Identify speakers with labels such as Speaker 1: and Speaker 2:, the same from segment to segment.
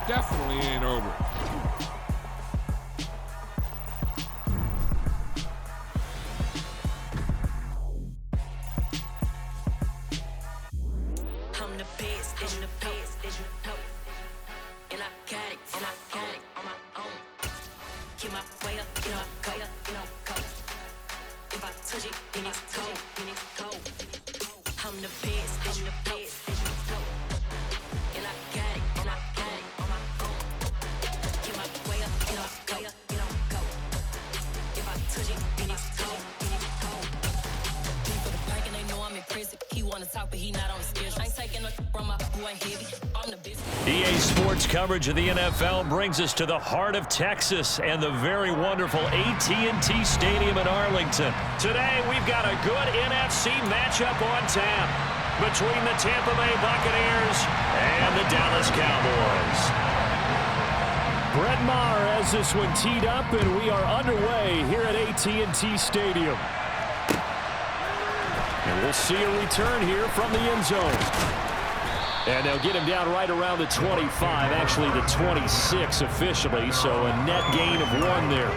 Speaker 1: definitely ain't over.
Speaker 2: I'm the best in the best, and I got it, on my own. Keep my way up, go. If I touch it, then it's cold, I'm the best in the best, and I got it, on my own. Keep my way up, go. If I touch it, then it's cold. For the bank and they know I'm in prison. He wanna talk, but he not on the schedule. I ain't taking no from my boy heavy. I'm the best.
Speaker 3: EA Sports coverage of the NFL brings us to the heart of Texas and the very wonderful AT&T Stadium in Arlington. Today, we've got a good NFC matchup on tap between the Tampa Bay Buccaneers and the Dallas Cowboys. Brett Maher has this one teed up, and we are underway here at AT&T Stadium. And we'll see a return here from the end zone. And they'll get him down right around the 25, actually the 26 officially, so a net gain of 1 there.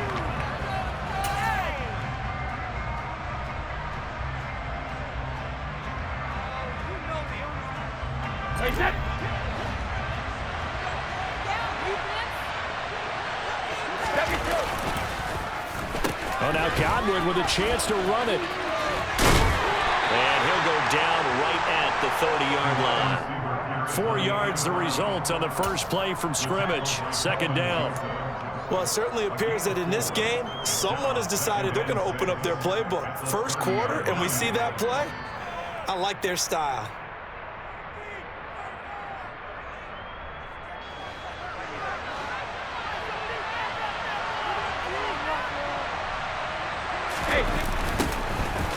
Speaker 3: Oh, now Godwin with a chance to run it. And he'll go down right at the 30-yard line. 4 yards the result on the first play from scrimmage. Second down.
Speaker 4: Well, it certainly appears that in this game, someone has decided they're going to open up their playbook. First quarter, and we see that play. I like their style.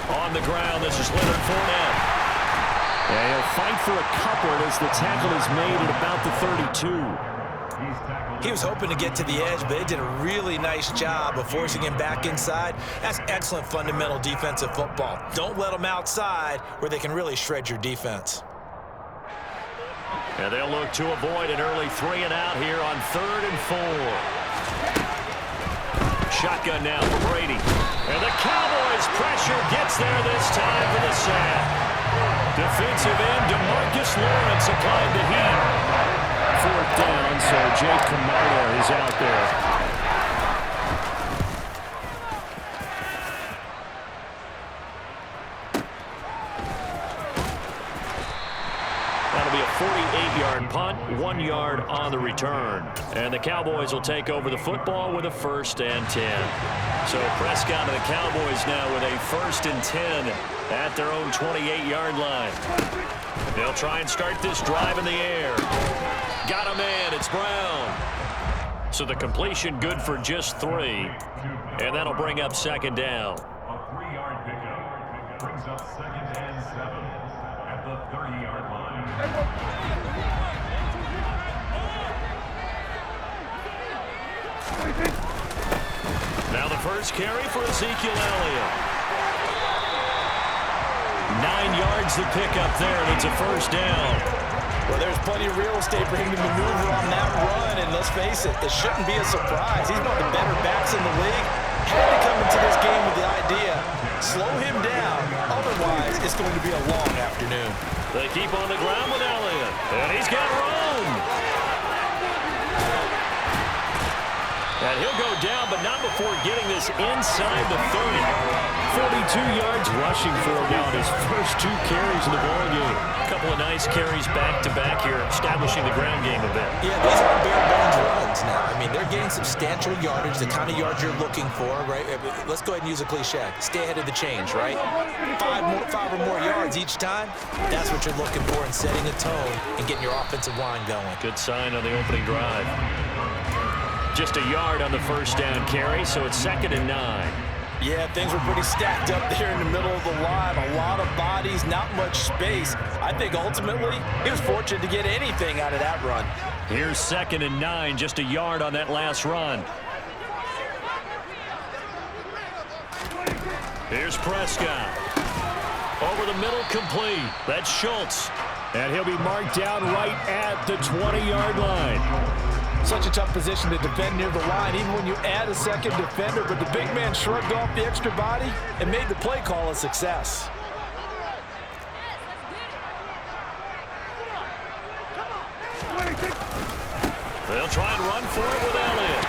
Speaker 3: On the ground, this is Leonard Fournette. And he'll fight for a couple as the tackle is made at about the 32.
Speaker 4: He was hoping to get to the edge, but they did a really nice job of forcing him back inside. That's excellent fundamental defensive football. Don't let them outside where they can really shred your defense.
Speaker 3: And they'll look to avoid an early 3-and-out here on 3rd and 4. Shotgun now for Brady. And the Cowboys pressure gets there this time for the sack. Defensive end DeMarcus Lawrence applied the heat. 4th down, so Jake Camarda is out there. That'll be a 48-yard punt, 1 yard on the return. And the Cowboys will take over the football with a 1st and 10. So Prescott and the Cowboys now with a 1st and 10 at their own 28-yard line. They'll try and start this drive in the air. Got a man, it's Brown. So the completion good for just 3. And that'll bring up 2nd down.
Speaker 5: A 3-yard pickup brings up 2nd and 7 at the 30-yard line.
Speaker 3: Now the first carry for Ezekiel Elliott. 9 yards to pick up there, and it's a 1st down.
Speaker 4: Well, there's plenty of real estate for him to maneuver on that run, and let's face it, it shouldn't be a surprise. He's one of the better backs in the league. Had to come into this game with the idea, slow him down, otherwise it's going to be a long afternoon.
Speaker 3: They keep on the ground with Elliott, and he's got room. And he'll go down, but not before getting this inside the 30. 42 yards rushing for him now on his first 2 carries in the ballgame. A couple of nice carries back-to-back here, establishing the ground game a bit.
Speaker 4: Yeah, these aren't bare-bones runs now. I mean, they're getting substantial yardage, the kind of yards you're looking for, right? Let's go ahead and use a cliche. Stay ahead of the change, right? 5 or more yards each time, that's what you're looking for in setting a tone and getting your offensive line going.
Speaker 3: Good sign on the opening drive. Just a yard on the 1st down carry, so it's 2nd and 9.
Speaker 4: Yeah, things were pretty stacked up there in the middle of the line. A lot of bodies, not much space. I think ultimately he was fortunate to get anything out of that run.
Speaker 3: Here's 2nd and 9, just a yard on that last run. Here's Prescott. Over the middle, complete. That's Schultz. And he'll be marked down right at the 20-yard line.
Speaker 4: Such a tough position to defend near the line, even when you add a second defender, but the big man shrugged off the extra body and made the play call a success.
Speaker 3: They'll try and run for it with Elliott.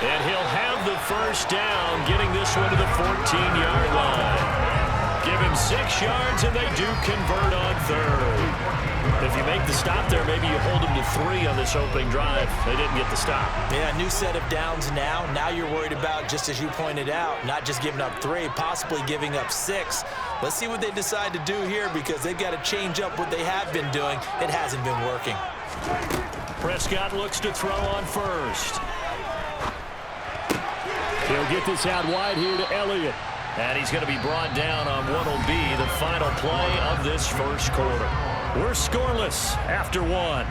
Speaker 3: And he'll have the first down, getting this one to the 14-yard line. Give him 6 yards, and they do convert on third. If you make the stop there, maybe you hold them to 3 on this opening drive. They didn't get the stop.
Speaker 4: Yeah, new set of downs now. Now you're worried about, just as you pointed out, not just giving up 3, possibly giving up 6. Let's see what they decide to do here, because they've got to change up what they have been doing. It hasn't been working.
Speaker 3: Prescott looks to throw on first. He'll get this out wide here to Elliott. And he's going to be brought down on what will be the final play of this first quarter. We're scoreless after 1.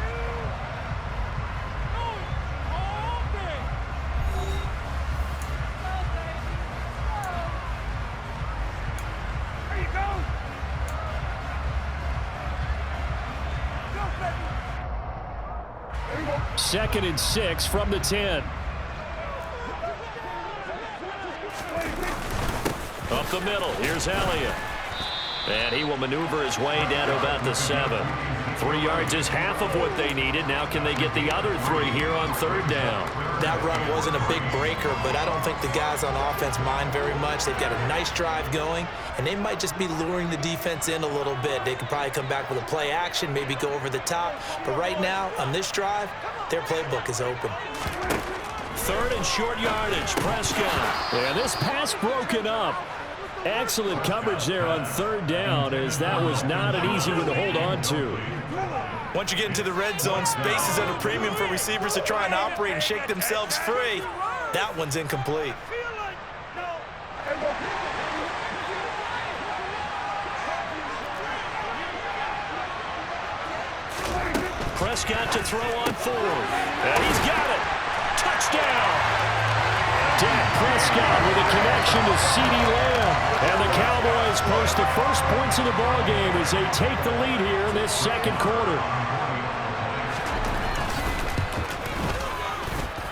Speaker 3: Second and 6 from the 10. Up the middle, here's Elliott. And he will maneuver his way down to about the 7. 3 yards is half of what they needed. Now can they get the other 3 here on third down?
Speaker 4: That run wasn't a big breaker, but I don't think the guys on offense mind very much. They've got a nice drive going, and they might just be luring the defense in a little bit. They could probably come back with a play action, maybe go over the top. But right now, on this drive, their playbook is open.
Speaker 3: Third and short yardage, Prescott. And this pass broken up. Excellent coverage there on third down, as that was not an easy one to hold on to.
Speaker 4: Once you get into the red zone, space is at a premium for receivers to try and operate and shake themselves free. That one's incomplete.
Speaker 3: Prescott to throw on 4th. And he's got it. Touchdown. Dak Prescott with a connection to CeeDee Lamb. And the Cowboys post the first points of the ballgame as they take the lead here in this second quarter.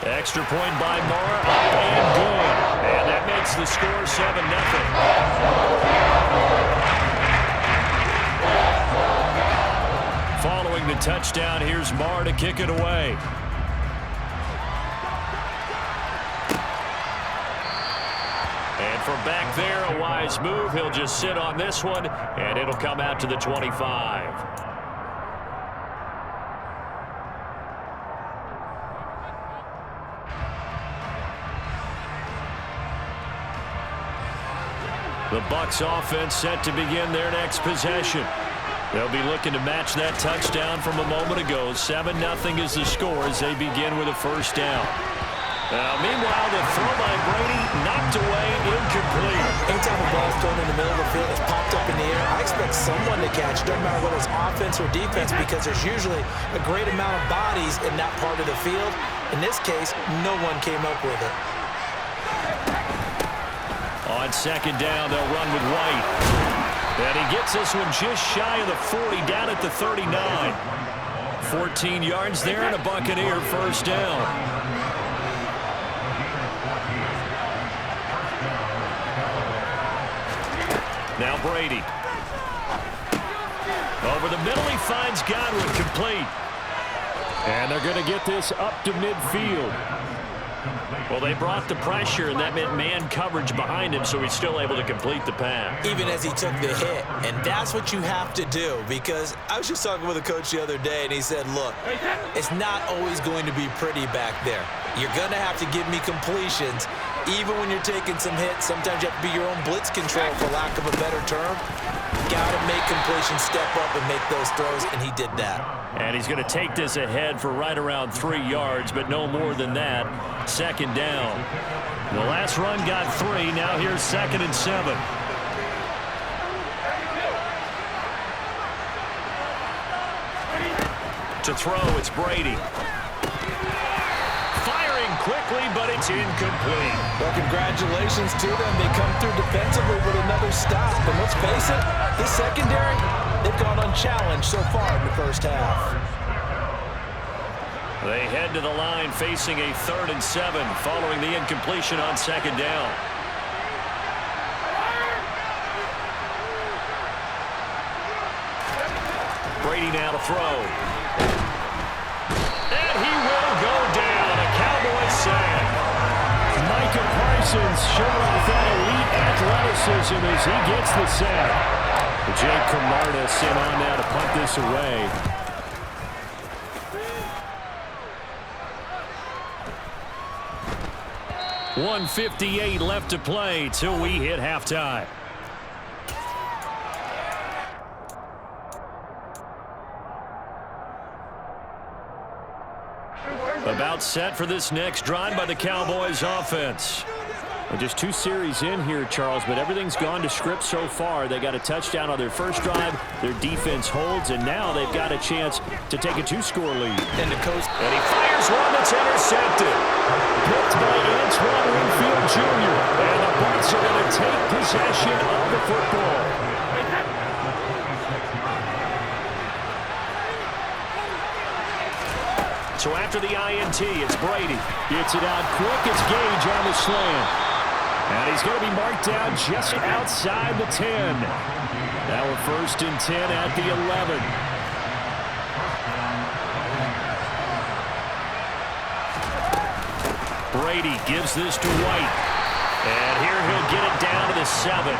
Speaker 3: Extra point by Mara, up and good. And that makes the score 7-0. Following the touchdown, here's Marr to kick it away. And from back there, a wise move. He'll just sit on this one, and it'll come out to the 25. The Bucs offense set to begin their next possession. They'll be looking to match that touchdown from a moment ago. 7-0 is the score as they begin with a first down. Meanwhile, the throw by Brady knocked away, incomplete.
Speaker 4: Anytime a ball's thrown in the middle of the field, it's popped up in the air, I expect someone to catch it, no matter whether it's offense or defense, because there's usually a great amount of bodies in that part of the field. In this case, no one came up with it.
Speaker 3: On second down, they'll run with White. And he gets this one just shy of the 40, down at the 39. 14 yards there and a Buccaneer first down. Now Brady. Over the middle, he finds Godwin, complete. And they're going to get this up to midfield. Well, they brought the pressure, and that meant man coverage behind him, so he's still able to complete the pass.
Speaker 4: Even as he took the hit, and that's what you have to do, because I was just talking with a coach the other day, and he said, look, it's not always going to be pretty back there. You're going to have to give me completions. Even when you're taking some hits, sometimes you have to be your own blitz control, for lack of a better term. Got to make completions, step up and make those throws, and he did that.
Speaker 3: And he's going to take this ahead for right around 3 yards, but no more than that. Second down. The last run got 3. Now here's 2nd and 7. To throw, it's Brady. Firing quickly, but it's incomplete.
Speaker 4: Well, congratulations to them. They come through defensively with another stop. And let's face it, this secondary, they've gone unchallenged so far in the first half.
Speaker 3: They head to the line facing a 3rd and 7 following the incompletion on 2nd down. Brady now to throw. And he will go down. A Cowboys sack.
Speaker 1: Micah Parsons showing off that elite athleticism as he gets the sack. Jake Camarda sent on now to punt this away. .158 left to play till we hit halftime. About set for this next drive by the Cowboys offense. And just 2 series in here, Charles, but everything's gone to script so far. They got a touchdown on their first drive. Their defense holds, and now they've got a chance to take a 2-score lead.
Speaker 4: And the coast.
Speaker 3: And he fires one that's intercepted.
Speaker 1: Picked by Antoine Winfield Jr.
Speaker 3: And the Bucs are going to take possession of the football. So after the INT, it's Brady.
Speaker 1: Gets it out quick. It's Gage on the slant. And he's going to be marked down just outside the 10. Now a 1st and 10 at the 11.
Speaker 3: Brady gives this to White. And here he'll get it down to the 7.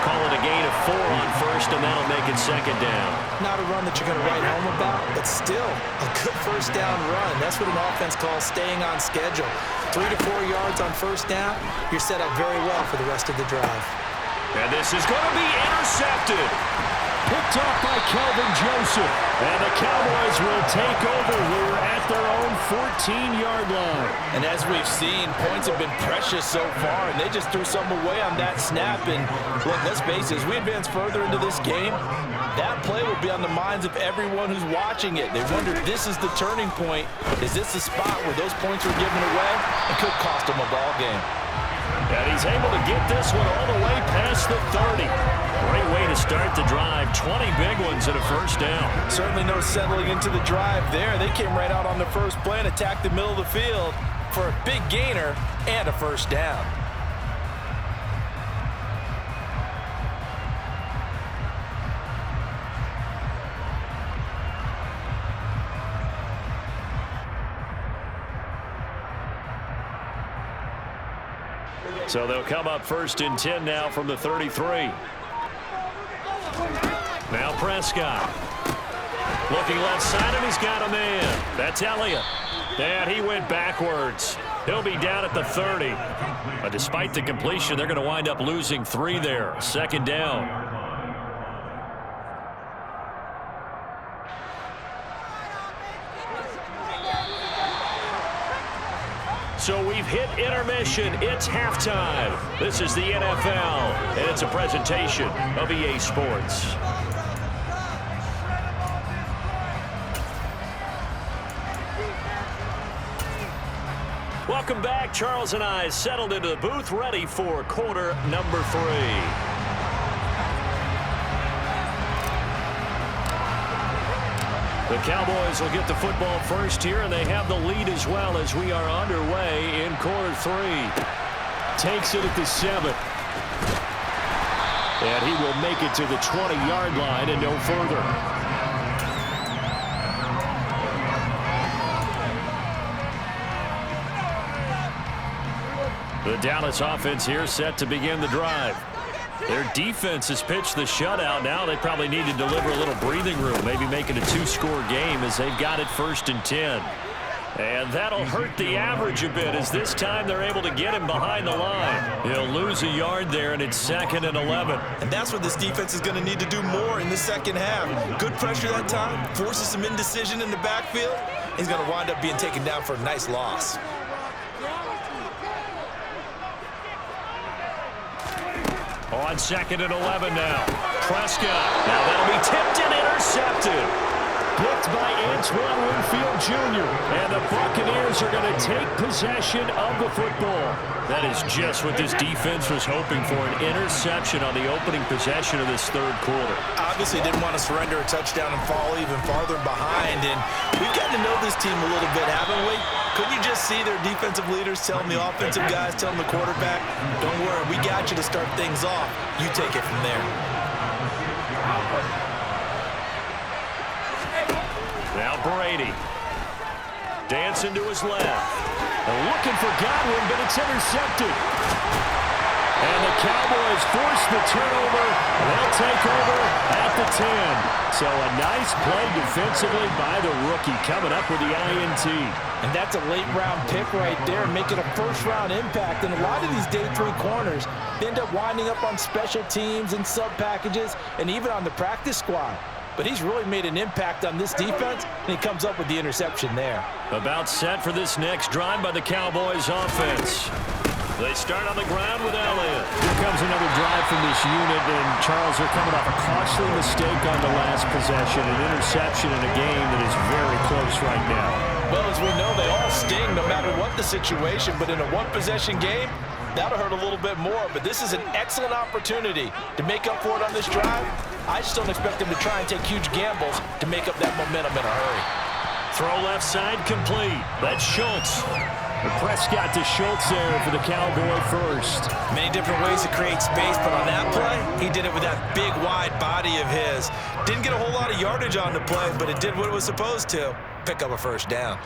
Speaker 3: Call it a gain of 4 on 1st, and that'll make it 2nd down.
Speaker 4: Not a run that you're going to write home about, but still a good 1st down run. That's what an offense calls staying on schedule. 3 to 4 yards on 1st down, you're set up very well for the rest of the drive.
Speaker 3: And this is going to be intercepted.
Speaker 1: Picked off by Kelvin Joseph.
Speaker 3: And the Cowboys will take over here at their own 14-yard line.
Speaker 4: And as we've seen, points have been precious so far, and they just threw some away on that snap. And look, let's face it, as we advance further into this game, that play will be on the minds of everyone who's watching it. They wonder, this is the turning point. Is this the spot where those points were given away? It could cost them a ball game.
Speaker 3: And he's able to get this one all the way past the 30. Great way to start the drive. 20 big ones and a 1st down.
Speaker 4: Certainly no settling into the drive there. They came right out on the first play and attacked the middle of the field for a big gainer and a 1st down.
Speaker 3: So they'll come up 1st and 10 now from the 33. Now Prescott. Looking left side, and he's got a man. That's Elliott. And he went backwards. He'll be down at the 30. But despite the completion, they're going to wind up losing 3 there. 2nd down. So we've hit intermission. It's halftime. This is the NFL, and it's a presentation of EA Sports. Welcome back. Charles and I settled into the booth, ready for quarter number 3. The Cowboys will get the football first here, and they have the lead as well as we are underway in quarter 3.
Speaker 1: Takes it at the 7.
Speaker 3: And he will make it to the 20-yard line and no further. The Dallas offense here set to begin the drive. Their defense has pitched the shutout. Now they probably need to deliver a little breathing room, maybe make it a 2-score game as they've got it 1st and 10. And that'll hurt the average a bit as this time they're able to get him behind the line. He'll lose a yard there, and it's 2nd and 11.
Speaker 4: And that's what this defense is going to need to do more in the second half. Good pressure that time, forces some indecision in the backfield. He's going to wind up being taken down for a nice loss.
Speaker 3: On 2nd and 11 now. Prescott. Now that'll be tipped and intercepted.
Speaker 1: Picked by Antoine Winfield Jr.
Speaker 3: And the Buccaneers
Speaker 1: Cowboys are going to take possession of the football. That is just what this defense was hoping for, an interception on the opening possession of this third quarter.
Speaker 4: Obviously didn't want to surrender a touchdown and fall even farther behind, and we've gotten to know this team a little bit, haven't we? Couldn't you just see their defensive leaders telling the offensive guys, telling the quarterback, don't worry, we got you to start things off. You take it from there.
Speaker 1: Now Brady. Dancing to his left. They're looking for Godwin, but it's intercepted. And the Cowboys force the turnover. They'll take over at the 10. So a nice play defensively by the rookie coming up with the INT.
Speaker 6: And that's a late-round pick right there, making a first-round impact. And a lot of these day three corners end up winding up on special teams and sub-packages and even on the practice squad. But he's really made an impact on this defense, and he comes up with the interception there.
Speaker 1: About set for this next drive by the Cowboys offense. They start on the ground with Elliott. Here comes another drive from this unit, and Charles, they're coming off a costly mistake on the last possession, an interception in a game that is very close right now.
Speaker 6: Well, as we know, they all sting no matter what the situation, but in a one-possession game, that'll hurt a little bit more. But this is an excellent opportunity to make up for it on this drive. I just don't expect them to try and take huge gambles to make up that momentum in a hurry.
Speaker 1: Throw left side complete. That's Schultz. And Prescott to Schultz there for the Cowboy first.
Speaker 4: Many different ways to create space, but on that play, he did it with that big, wide body of his. Didn't get a whole lot of yardage on the play, but it did what it was supposed to. Pick up a first down.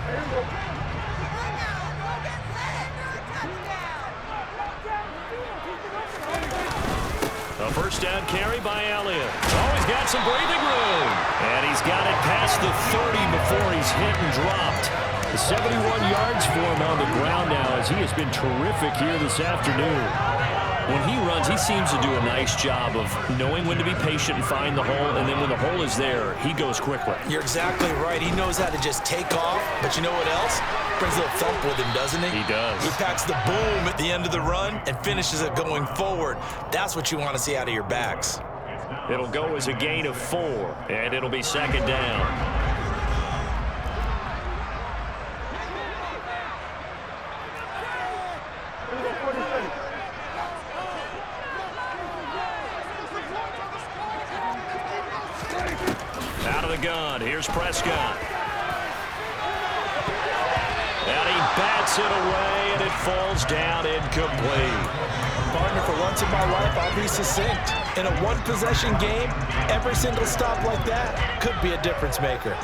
Speaker 1: A first down carry by Elliott. Oh, he's got some breathing room. And he's got it past the 30 before he's hit and dropped. 71 yards for him on the ground now as he has been terrific here this afternoon. When he runs, he seems to do a nice job of knowing when to be patient and find the hole, and then when the hole is there, he goes quickly.
Speaker 4: You're exactly right. He knows how to just take off, but you know what else? Brings a little thump with him, doesn't he?
Speaker 1: He does.
Speaker 4: He packs the boom at the end of the run and finishes it going forward. That's what you want to see out of your backs.
Speaker 1: It'll go as a gain of 4, and it'll be second down. Out of the gun, here's Prescott. And he bats it away, and it falls down incomplete.
Speaker 6: Partner, for once in my life, I'll be succinct. In a one-possession game, every single stop like that could be a difference maker.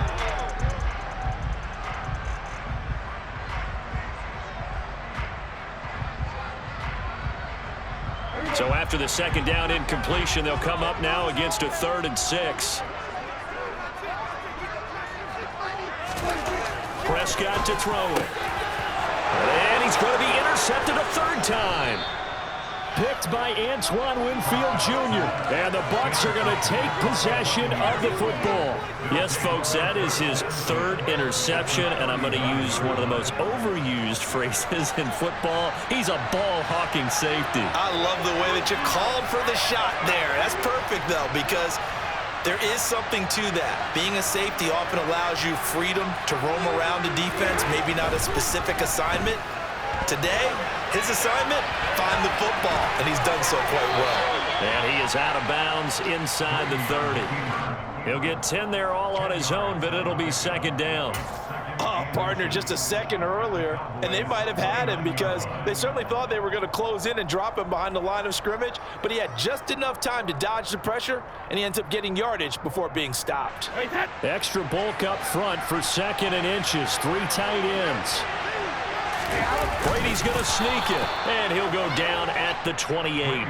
Speaker 1: So after the second down incompletion, they'll come up now against a 3rd and 6. Prescott to throw it. And he's going to be intercepted a 3rd time. Picked by Antoine Winfield Jr. And the Bucs are going to take possession of the football. Yes, folks, that is his 3rd interception, and I'm going to use one of the most overused phrases in football. He's a ball-hawking safety.
Speaker 4: I love the way that you called for the shot there. That's perfect, though, because there is something to that. Being a safety often allows you freedom to roam around the defense, maybe not a specific assignment. Today, his assignment, find the football, and he's done so quite well.
Speaker 1: And he is out of bounds inside the 30. He'll get 10 there all on his own, but it'll be second down.
Speaker 6: Oh, partner, just a second earlier, and they might have had him because they certainly thought they were going to close in and drop him behind the line of scrimmage, but he had just enough time to dodge the pressure, and he ends up getting yardage before being stopped.
Speaker 1: Extra bulk up front for 2nd and inches. 3 tight ends. Brady's going to sneak it, and he'll go down at the 28.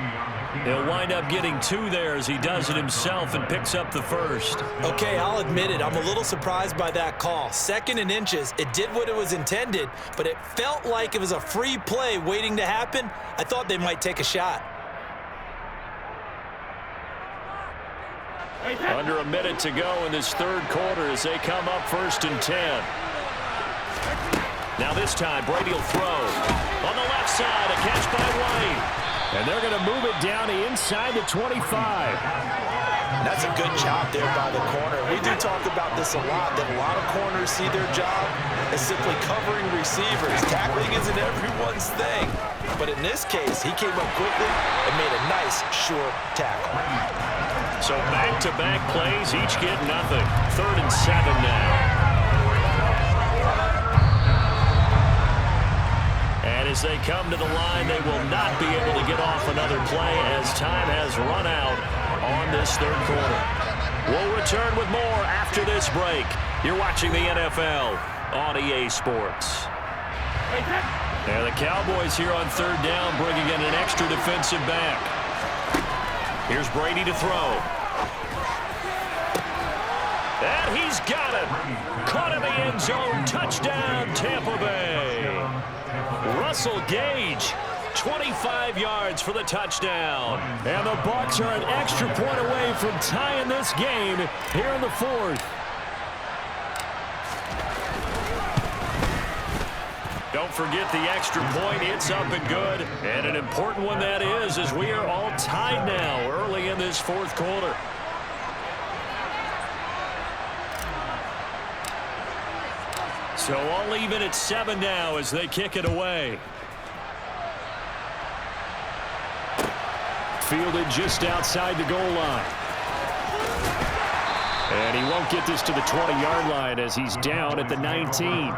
Speaker 1: He'll wind up getting 2 there as he does it himself and picks up the 1st.
Speaker 4: Okay, I'll admit it. I'm a little surprised by that call. 2nd and inches. It did what it was intended, but it felt like it was a free play waiting to happen. I thought they might take a shot.
Speaker 1: Under a minute to go in this 3rd quarter as they come up 1st and 10. Now this time, Brady will throw. On the left side, a catch by White. And they're going to move it down inside the 25.
Speaker 6: And that's a good job there by the corner. We do talk about this a lot, that a lot of corners see their job as simply covering receivers. Tackling isn't everyone's thing. But in this case, he came up quickly and made a nice, short tackle.
Speaker 3: So back-to-back plays, each get nothing. 3rd and 7 now. And as they come to the line, they will not be able to get off another play as time has run out on this 3rd quarter. We'll return with more after this break. You're watching the NFL on EA Sports. And the Cowboys here on 3rd down, bringing in an extra defensive back. Here's Brady to throw. And he's got it. Caught in the end zone. Touchdown, Tampa Bay. Russell Gage, 25 yards for the touchdown.
Speaker 1: And the Bucs are an extra point away from tying this game here in the 4th.
Speaker 3: Don't forget the extra point. It's up and good. And an important one that is, as we are all tied now early in this 4th quarter. So all even at 7 now as they kick it away.
Speaker 1: Fielded just outside the goal line. And he won't get this to the 20-yard line as he's down at the 19.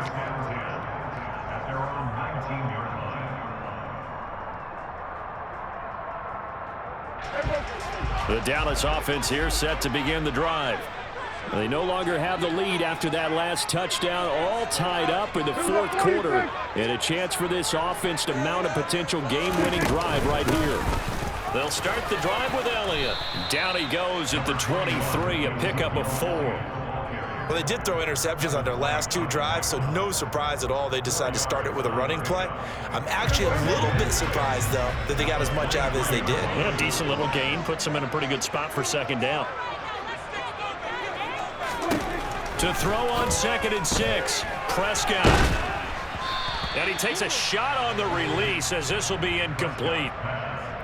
Speaker 1: The Dallas offense here set to begin the drive. They no longer have the lead after that last touchdown, all tied up in the 4th quarter. And a chance for this offense to mount a potential game-winning drive right here.
Speaker 3: They'll start the drive with Elliott. Down he goes at the 23, a pickup of 4.
Speaker 6: Well, they did throw interceptions on their last 2 drives, so no surprise at all they decided to start it with a running play. I'm actually a little bit surprised, though, that they got as much out of it as they did.
Speaker 3: Yeah, decent little gain. Puts them in a pretty good spot for 2nd down. To throw on 2nd and 6, Prescott. And he takes a shot on the release as this will be incomplete.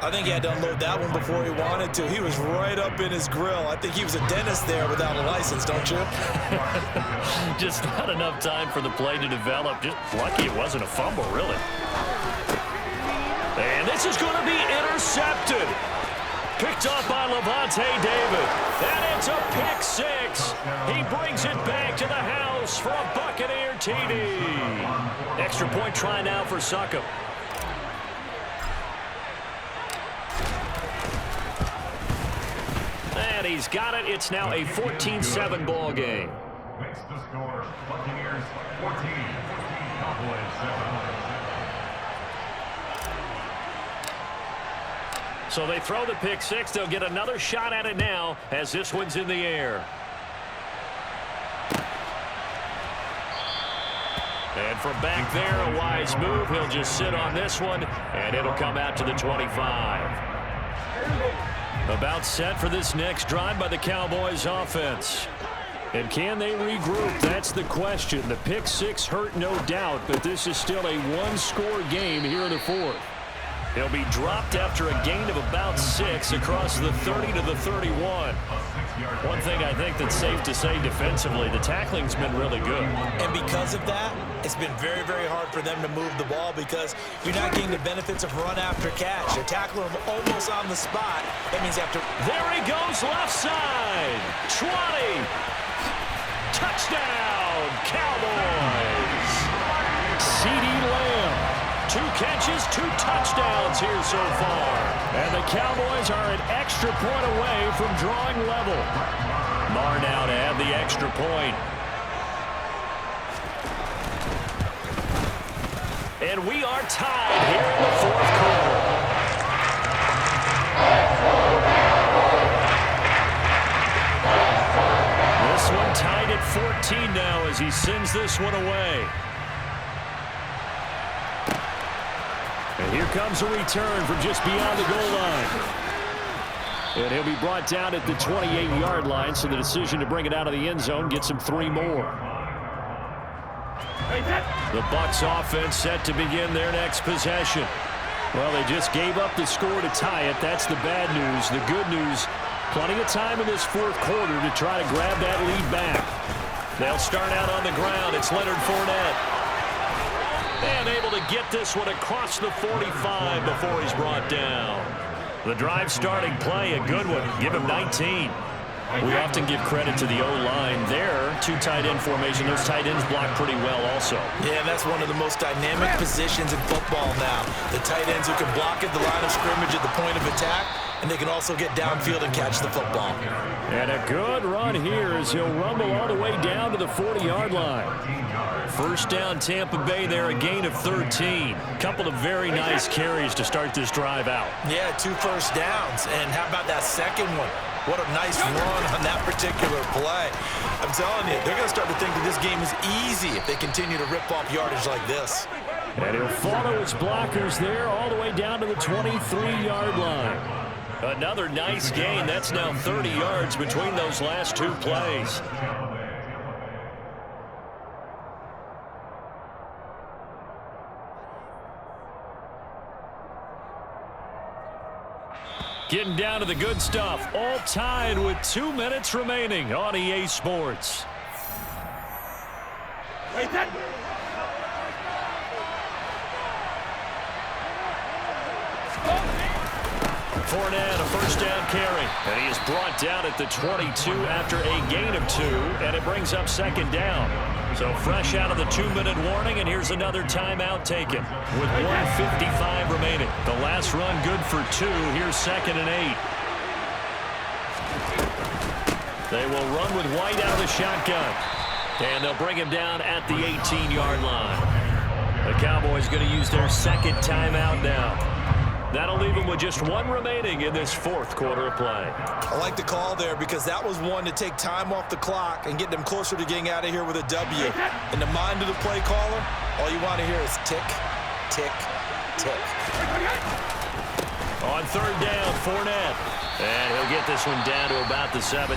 Speaker 6: I think he had to unload that one before he wanted to. He was right up in his grill. I think he was a dentist there without a license, don't you?
Speaker 3: Just not enough time for the play to develop. Just lucky it wasn't a fumble, really. And this is going to be intercepted. Picked up by Levante David. And it's a pick 6. He brings it back to the house for a Buccaneer TD. Extra point try now for Succop. And he's got it. It's now a 14-7 ball game.
Speaker 5: Makes the score Buccaneers 14, Cowboys 7.
Speaker 3: So they throw the pick 6. They'll get another shot at it now as this one's in the air. And from back there, a wise move. He'll just sit on this one, and it'll come out to the 25. About set for this next drive by the Cowboys offense. And can they regroup? That's the question. The pick 6 hurt, no doubt, but this is still a one-score game here in the 4th. He'll be dropped after a gain of about 6 across the 30 to the 31. One thing I think that's safe to say defensively, the tackling's been really good.
Speaker 6: And because of that, it's been very, very hard for them to move the ball because you're not getting the benefits of run after catch. They're tackling them almost on the spot. That means after...
Speaker 3: There he goes, left side. 20. Touchdown, Cowboys.
Speaker 1: CeeDee Lamb.
Speaker 3: 2 catches, 2 touchdowns here so far.
Speaker 1: And the Cowboys are an extra point away from drawing level.
Speaker 3: Marr now to add the extra point. And we are tied here in the 4th quarter. This one tied at 14 now as he sends this one away.
Speaker 1: And here comes a return from just beyond the goal line. And he'll be brought down at the 28-yard line, so the decision to bring it out of the end zone gets him 3 more.
Speaker 3: The Bucs offense set to begin their next possession.
Speaker 1: Well, they just gave up the score to tie it. That's the bad news. The good news, Plenty of time in this fourth quarter to try to grab that lead back. They'll start out on the ground. It's Leonard Fournette. And able to get this one across the 45 before he's brought down. The drive starting play, a good one. Give him 19. We often give credit to the O-line there. Two tight end formation. Those tight ends block pretty well also.
Speaker 4: Yeah, that's one of the most dynamic positions in football now. The tight ends who can block at the line of scrimmage at the point of attack, and they can also get downfield and catch the football.
Speaker 1: And a good run here as he'll rumble all the way down to the 40-yard line. First down Tampa Bay there, a gain of 13. Couple of very nice carries to start this drive out.
Speaker 4: Yeah, 2 first downs. And how about that second one? What a nice run on that particular play. I'm telling you, they're going to start to think that this game is easy if they continue to rip off yardage like this.
Speaker 1: And he'll follow his blockers there all the way down to the 23-yard line. Another nice gain. That's now 30 yards between those last 2 plays. Getting down to the good stuff. All tied with 2 minutes remaining on EA Sports. Fournette, a first down carry. And he is brought down at the 22 after a gain of 2. And it brings up second down. So fresh out of the 2-minute warning, and here's another timeout taken with 1:55 remaining. The last run good for 2. Here's 2nd and 8. They will run with White out of the shotgun. And they'll bring him down at the 18-yard line. The Cowboys going to use their second timeout now. That'll leave them with just 1 remaining in this fourth quarter of play.
Speaker 4: I like the call there because that was one to take time off the clock and get them closer to getting out of here with a W. In the mind of the play caller, all you want to hear is tick, tick, tick.
Speaker 1: On third down, Fournette. And he'll get this one down to about the 17.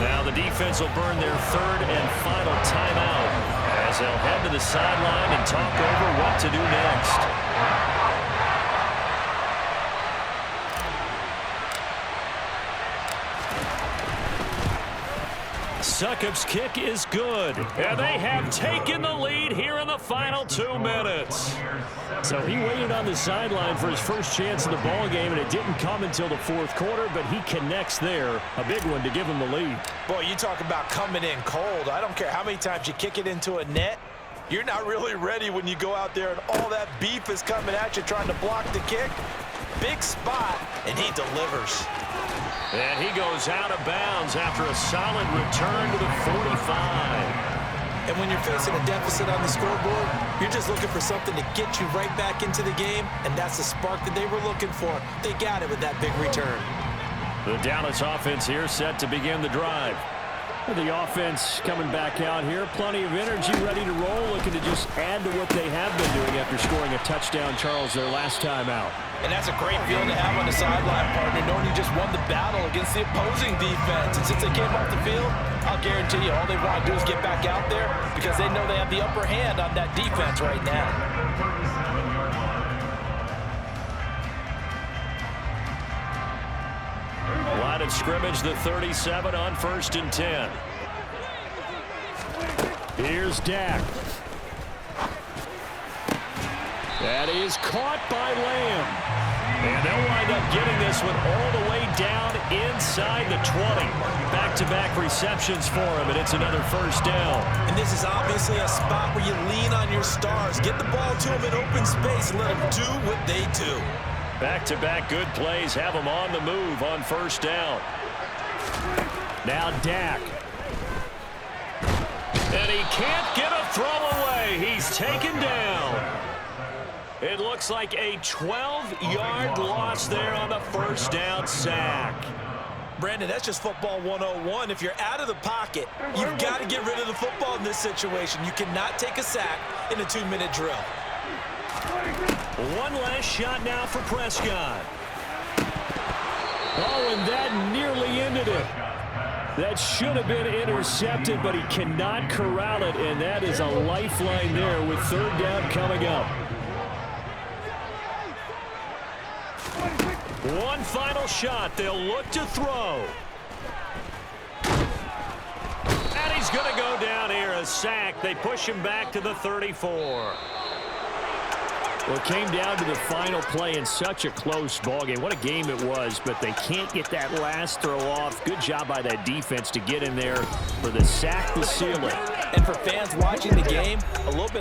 Speaker 1: Now the defense will burn their third and final timeout as they'll head to the sideline and talk over what to do next. Succop's kick is good, and they have taken the lead here in the final 2 minutes. So he waited on the sideline for his first chance in the ball game, and it didn't come until the fourth quarter, but he connects there. A big one to give him the lead.
Speaker 6: Boy, you talk about coming in cold. I don't care how many times you kick it into a net. You're not really ready when you go out there and all that beef is coming at you trying to block the kick. Big spot, and he delivers.
Speaker 1: And he goes out of bounds after a solid return to the 45.
Speaker 4: And when you're facing a deficit on the scoreboard, you're just looking for something to get you right back into the game, and that's the spark that they were looking for. They got it with that big return.
Speaker 1: The Dallas offense here set to begin the drive. The offense coming back out here, plenty of energy, ready to roll, looking to just add to what they have been doing after scoring a touchdown, Charles, their last time out.
Speaker 6: And that's a great feeling to have on the sideline, partner, knowing you just won the battle against the opposing defense. And since they came off the field, I'll guarantee you all they want to do is get back out there because they know they have the upper hand on that defense right now.
Speaker 1: Line of scrimmage, the 37 on 1st and 10. Here's Dak. That is caught by Lamb. And they'll wind up getting this one all the way down inside the 20. Back-to-back receptions for him, and it's another first down.
Speaker 4: And this is obviously a spot where you lean on your stars. Get the ball to them in open space and let them do what they do.
Speaker 1: Back-to-back good plays have him on the move on first down. Now Dak. And he can't get a throw away. He's taken down. It looks like a 12-yard loss there on the first down sack.
Speaker 4: Brandon, that's just football 101. If you're out of the pocket, you've got to get rid of the football in this situation. You cannot take a sack in a 2-minute drill.
Speaker 1: One last shot now for Prescott. Oh, and that nearly ended it. That should have been intercepted, but he cannot corral it, and that is a lifeline there with third down coming up.
Speaker 3: One final shot. They'll look to throw. And he's going to go down here, a sack. They push him back to the 34.
Speaker 1: Well, it came down to the final play in such a close ballgame. What a game it was, but they can't get that last throw off. Good job by that defense to get in there for the sack to seal it.
Speaker 6: And for fans watching the game, a little bit